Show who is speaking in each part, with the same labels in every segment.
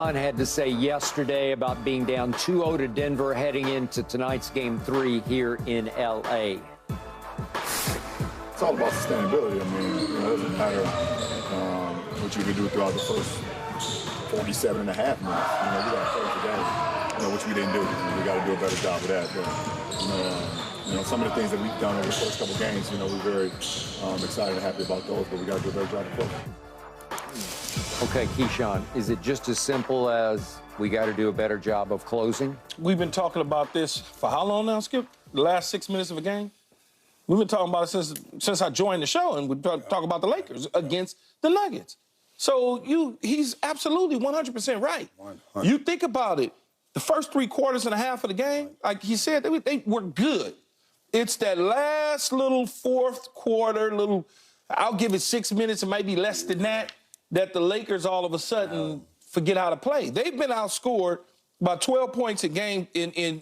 Speaker 1: Had to say yesterday about being down 2-0 to Denver heading into tonight's Game 3 here in L.A.
Speaker 2: It's all about sustainability. I mean, it doesn't matter what you can do throughout the first 47 and a half minutes. We got to close the game, which we didn't do. We got to do a better job of that. But, some of the things that we've done over the first couple games, we're very excited and happy about those, but we got to do a better job of closing.
Speaker 1: Okay, Keyshawn, is it just as simple as we got to do a better job of closing?
Speaker 3: We've been talking about this for how long now, Skip? The last 6 minutes of a game? We've been talking about it since I joined the show, and we talk about the Lakers against the Nuggets. So he's absolutely 100% right. 100. You think about it, the first 3 quarters and a half of the game, like he said, they were good. It's that last little fourth quarter, I'll give it 6 minutes, it might be less than that the Lakers all of a sudden forget how to play. They've been outscored by 12 points a game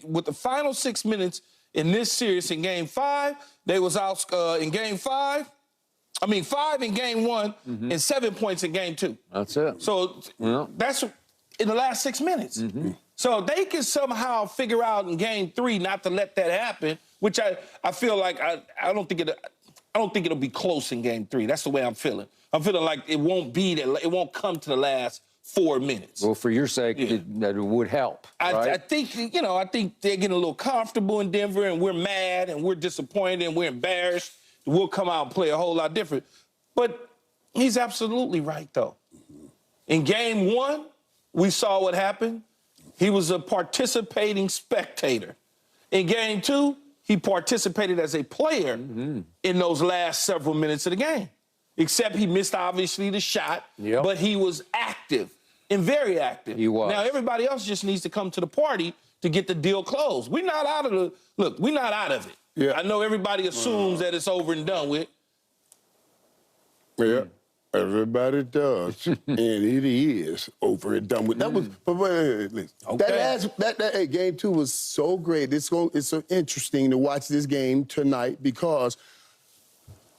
Speaker 3: with the final 6 minutes in this series. In Game 5, they was out in Game 5. I mean, 5 in Game 1 and 7 points in Game 2.
Speaker 1: That's it.
Speaker 3: So that's in the last 6 minutes. So they can somehow figure out in Game 3 not to let that happen, which I feel like I don't think it'll be close in Game 3. That's the way I'm feeling. I'm feeling like it won't come to the last 4 minutes.
Speaker 1: Well, for your sake, that it would help. Right?
Speaker 3: I think they're getting a little comfortable in Denver, and we're mad, and we're disappointed, and we're embarrassed. We'll come out and play a whole lot different. But he's absolutely right, though. In Game 1, we saw what happened. He was a participating spectator. In Game 2, he participated as a player in those last several minutes of the game. Except he missed, obviously, the shot, but he was active and very active.
Speaker 1: He was.
Speaker 3: Now, everybody else just needs to come to the party to get the deal closed. We're not out of we're not out of it.
Speaker 4: Yeah.
Speaker 3: I know everybody assumes that it's over and done with.
Speaker 4: Yeah, everybody does, and it is over and done with. That was, but wait, that Game 2 was so great. It's so interesting to watch this game tonight because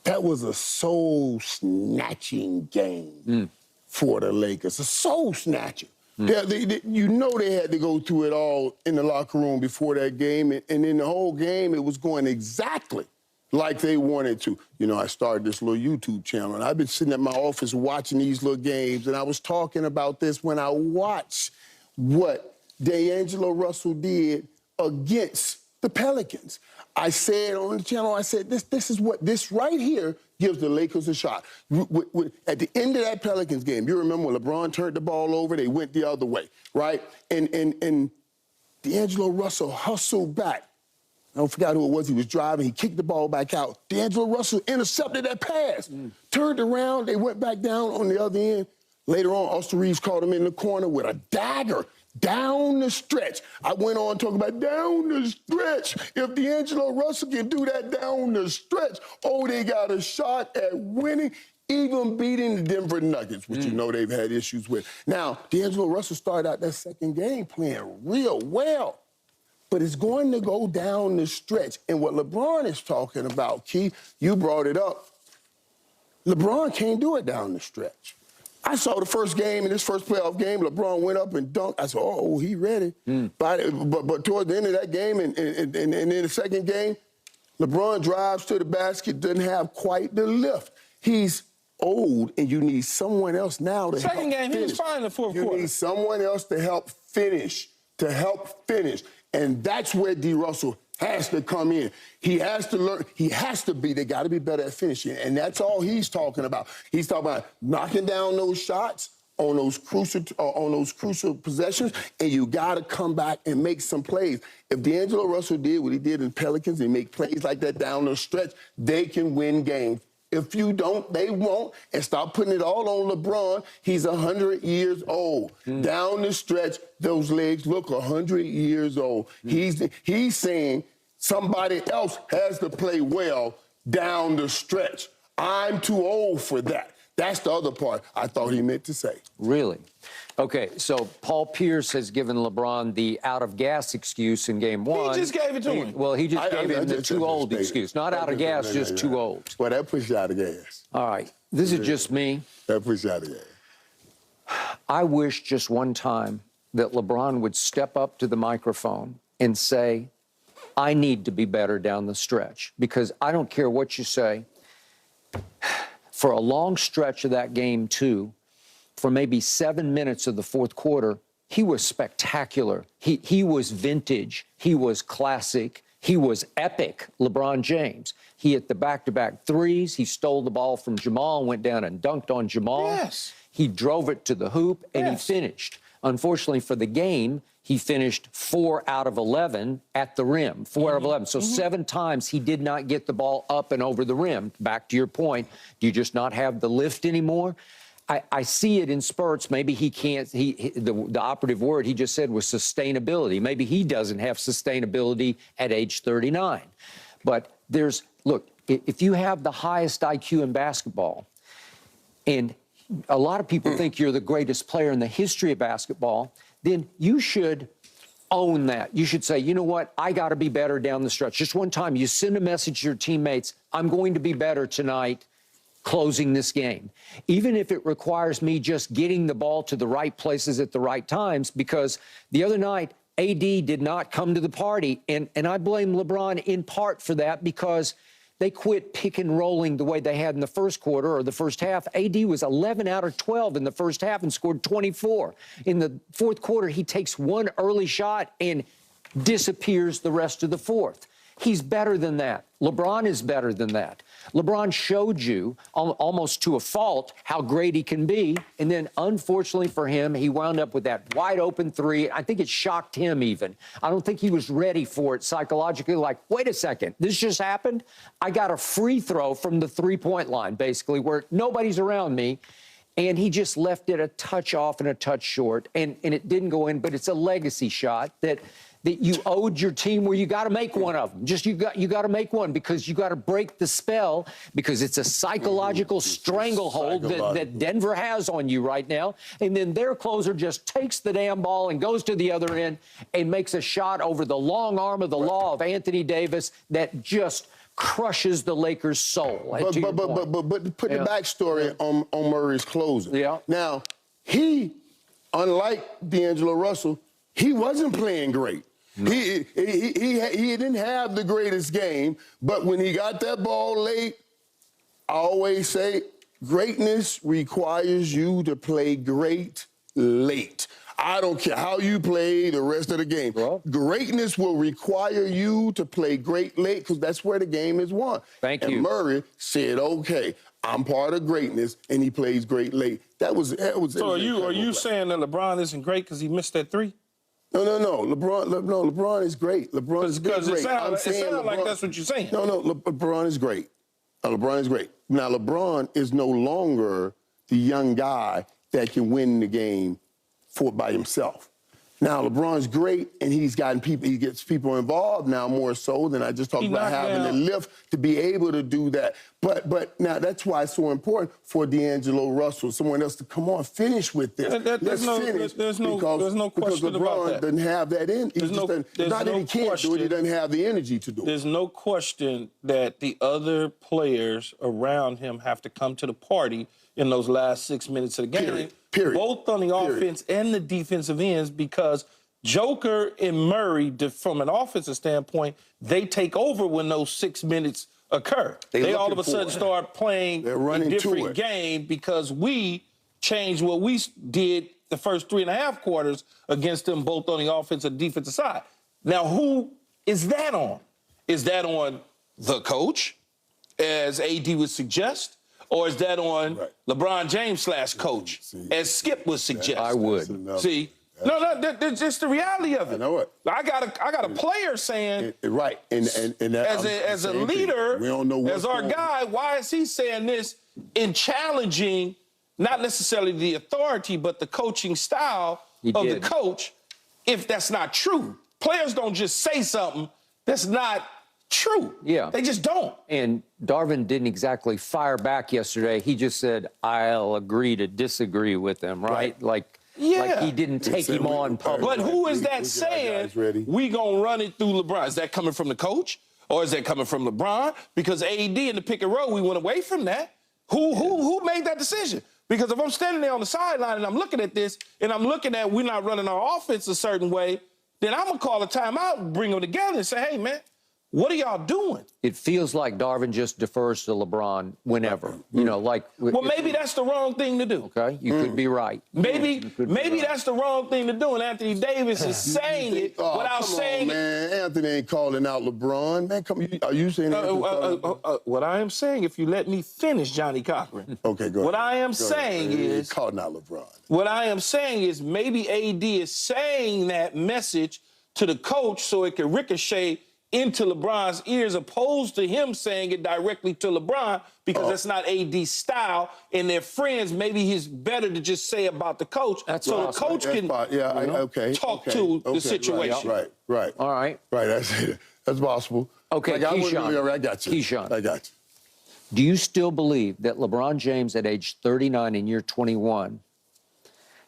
Speaker 4: that was a soul-snatching game for the Lakers. A soul-snatcher. They had to go through it all in the locker room before that game, and in the whole game, it was going exactly like they wanted to. I started this little YouTube channel, and I've been sitting at my office watching these little games, and I was talking about this when I watched what D'Angelo Russell did against the Pelicans. I said on the channel, this right here gives the Lakers a shot. At the end of that Pelicans game, you remember when LeBron turned the ball over, they went the other way, right? And D'Angelo Russell hustled back. I don't forget who it was. He was driving. He kicked the ball back out. D'Angelo Russell intercepted that pass. Turned around. They went back down on the other end. Later on, Austin Reeves caught him in the corner with a dagger. Down the stretch. I went on talking about down the stretch. If D'Angelo Russell can do that down the stretch, they got a shot at winning, even beating the Denver Nuggets, which they've had issues with. Now, D'Angelo Russell started out that second game playing real well, but it's going to go down the stretch. And what LeBron is talking about, Key, you brought it up, LeBron can't do it down the stretch. I saw the first game, in this first playoff game, LeBron went up and dunked. I said, he ready. But towards the end of that game and in the second game, LeBron drives to the basket, doesn't have quite the lift. He's old, and you need someone else now to help finish.
Speaker 3: Second game, he was fine in the fourth quarter.
Speaker 4: You need someone else to help finish, And that's where D. Russell has to come in. He has to learn. They got to be better at finishing. And that's all he's talking about. He's talking about knocking down those shots on those crucial possessions, and you got to come back and make some plays. If D'Angelo Russell did what he did in Pelicans and make plays like that down the stretch, they can win games. If you don't, they won't. And stop putting it all on LeBron. He's 100 years old. Down the stretch, those legs look 100 years old. He's saying somebody else has to play well down the stretch. I'm too old for that. That's the other part I thought he meant to say.
Speaker 1: Really? Okay, so Paul Pierce has given LeBron the out-of-gas excuse in Game 1.
Speaker 3: He just gave it to him.
Speaker 1: Well, he just gave him the too old excuse. Not out of gas, just too old.
Speaker 4: Well, that puts you out of gas.
Speaker 1: All right, this is just me.
Speaker 4: That puts you out of gas.
Speaker 1: I wish just one time that LeBron would step up to the microphone and say, I need to be better down the stretch, because I don't care what you say. For a long stretch of that game, too, for maybe 7 minutes of the fourth quarter, he was spectacular. He was vintage. He was classic. He was epic, LeBron James. He hit the back-to-back threes. He stole the ball from Jamal and went down and dunked on Jamal.
Speaker 3: Yes.
Speaker 1: He drove it to the hoop, and
Speaker 3: Yes.
Speaker 1: he finished. Unfortunately for the game, he finished 4 out of 11 at the rim, 4 out of 11. So 7 times he did not get the ball up and over the rim. Back to your point, do you just not have the lift anymore? I see it in spurts. Maybe he can't, the operative word he just said was sustainability. Maybe he doesn't have sustainability at age 39. But look, if you have the highest IQ in basketball, and a lot of people think you're the greatest player in the history of basketball, then you should own that. You should say, you know what, I got to be better down the stretch. Just one time, you send a message to your teammates, I'm going to be better tonight closing this game. Even if it requires me just getting the ball to the right places at the right times, because the other night, AD did not come to the party, and I blame LeBron in part for that, because they quit pick and rolling the way they had in the first quarter or the first half. AD was 11 out of 12 in the first half and scored 24. In the fourth quarter, he takes one early shot and disappears the rest of the fourth. He's better than that. LeBron is better than that. LeBron showed you, almost to a fault, how great he can be. And then, unfortunately for him, he wound up with that wide-open three. I think it shocked him even. I don't think he was ready for it psychologically. Like, wait a second, this just happened? I got a free throw from the three-point line, basically, where nobody's around me. And he just left it a touch off and a touch short. And it didn't go in, but it's a legacy shot that you owed your team, where you got to make one of them. Just you got to make one, because you got to break the spell, because it's a psychological stranglehold that Denver has on you right now. And then their closer just takes the damn ball and goes to the other end and makes a shot over the long arm of the law of Anthony Davis that just crushes the Lakers' soul.
Speaker 4: But put the backstory on Murray's closing.
Speaker 1: Yeah.
Speaker 4: Now, he, unlike D'Angelo Russell, he wasn't playing great. No. He didn't have the greatest game, but when he got that ball late, I always say greatness requires you to play great late. I don't care how you play the rest of the game. Well, greatness will require you to play great late, because that's where the game is won.
Speaker 1: Thank you.
Speaker 4: And Murray said, okay, I'm part of greatness, and he plays great late. So
Speaker 3: are you saying that LeBron isn't great because he missed that three?
Speaker 4: No. LeBron is great. LeBron's great.
Speaker 3: Because it sounds like that's what you're saying.
Speaker 4: No, LeBron is great. LeBron is great. Now, LeBron is no longer the young guy that can win the game by himself. Now, LeBron's great, and he gets people involved now more so than I just talked about having the lift to be able to do that. But now that's why it's so important for D'Angelo Russell, someone else, to come on, finish with this. Let's finish.
Speaker 3: There's no question
Speaker 4: because LeBron
Speaker 3: about that.
Speaker 4: doesn't have that in. Not that he can't do it, he doesn't have the energy to do it.
Speaker 3: There's no question that the other players around him have to come to the party in those last 6 minutes of the game.
Speaker 4: Period.
Speaker 3: Both on the offense and the defensive ends, because Joker and Murray, from an offensive standpoint, they take over when those 6 minutes occur. They all of a sudden start playing a different game, because we changed what we did the first 3.5 quarters against them, both on the offensive and defensive side. Now, who is that on? Is that on the coach, as AD would suggest? Or is that on LeBron James /coach, as Skip would suggest?
Speaker 1: I would.
Speaker 3: See? No, that's just the reality of it.
Speaker 4: I know it.
Speaker 3: I got a player saying,
Speaker 4: right, and
Speaker 3: as a leader,
Speaker 4: we don't know
Speaker 3: as our guy, why is he saying this in challenging not necessarily the authority, but the coaching style of the coach, if that's not true? Players don't just say something that's not true. Yeah. They just don't.
Speaker 1: And Darvin didn't exactly fire back yesterday. He just said, I'll agree to disagree with them, right? Like he didn't take him on public.
Speaker 3: But who is that saying we gonna run it through LeBron? Is that coming from the coach, or is that coming from LeBron? Because AD in the pick and roll, we went away from that. Who made that decision? Because if I'm standing there on the sideline and I'm looking at this and I'm looking at we're not running our offense a certain way, then I'm going to call a timeout and bring them together and say, hey, man, what are y'all doing?
Speaker 1: It feels like Darvin just defers to LeBron whenever. You know, like.
Speaker 3: Well, maybe that's the wrong thing to do.
Speaker 1: Okay, you could be right.
Speaker 3: Maybe that's the wrong thing to do, and Anthony Davis is saying it without saying
Speaker 4: it. Man, Anthony ain't calling out LeBron. Man, come, are you saying
Speaker 3: what I am saying, if you let me finish, Johnny Cochran.
Speaker 4: Okay, go ahead.
Speaker 3: What I am saying is
Speaker 4: calling out LeBron.
Speaker 3: What I am saying is maybe AD is saying that message to the coach so it can ricochet into LeBron's ears, opposed to him saying it directly to LeBron, because that's not AD's style, and they're friends. Maybe he's better to just say about the coach, so the coach can talk to the situation.
Speaker 4: Right.
Speaker 1: All right.
Speaker 4: Right, that's possible.
Speaker 1: Okay, Keyshawn.
Speaker 4: I got you.
Speaker 1: Keyshawn.
Speaker 4: I got you.
Speaker 1: Do you still believe that LeBron James at age 39 in year 21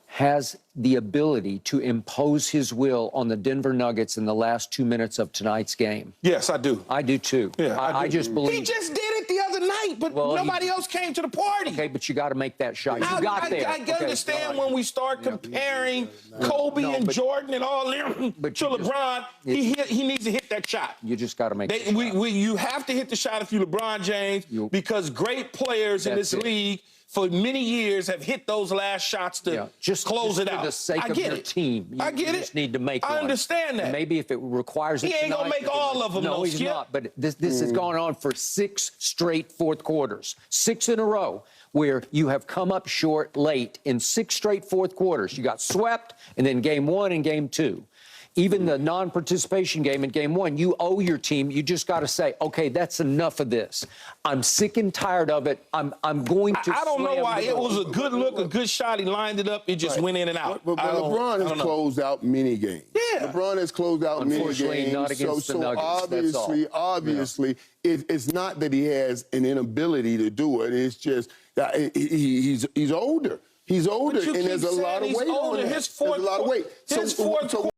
Speaker 1: has the ability to impose his will on the Denver Nuggets in the last 2 minutes of tonight's game?
Speaker 3: Yes, I do.
Speaker 1: I do too.
Speaker 3: Yeah,
Speaker 1: I just believe.
Speaker 3: He just did it the other night, but nobody else came to the party.
Speaker 1: Okay, but you got to make that shot. You got there.
Speaker 3: I understand when we start comparing Kobe and Jordan and all them to LeBron, he needs to hit that shot.
Speaker 1: You just got to make that shot.
Speaker 3: You have to hit the shot if you're LeBron James, because great players in this league for many years have hit those last shots to close it out.
Speaker 1: For the sake of your team, you just need to make one.
Speaker 3: I understand that.
Speaker 1: And maybe if it requires it
Speaker 3: he ain't
Speaker 1: tonight,
Speaker 3: gonna make all of them.
Speaker 1: No, he's not. But this has gone on for 6 straight fourth quarters, 6 in a row, where you have come up short late in 6 straight fourth quarters. You got swept, and then game 1 and game 2. Even the non-participation game in game 1, you owe your team. You just got to say, okay, that's enough of this. I'm sick and tired of it. I'm going to.
Speaker 3: I don't know why. It was a good look, a good shot. He lined it up. It just went in and out.
Speaker 4: But LeBron has closed out many games.
Speaker 3: Yeah.
Speaker 4: LeBron has closed out many games.
Speaker 1: Unfortunately, not against the Nuggets.
Speaker 4: Obviously, it's not that he has an inability to do it. It's just he's older. He's older, and there's a lot of weight on him.
Speaker 3: There's a lot of weight.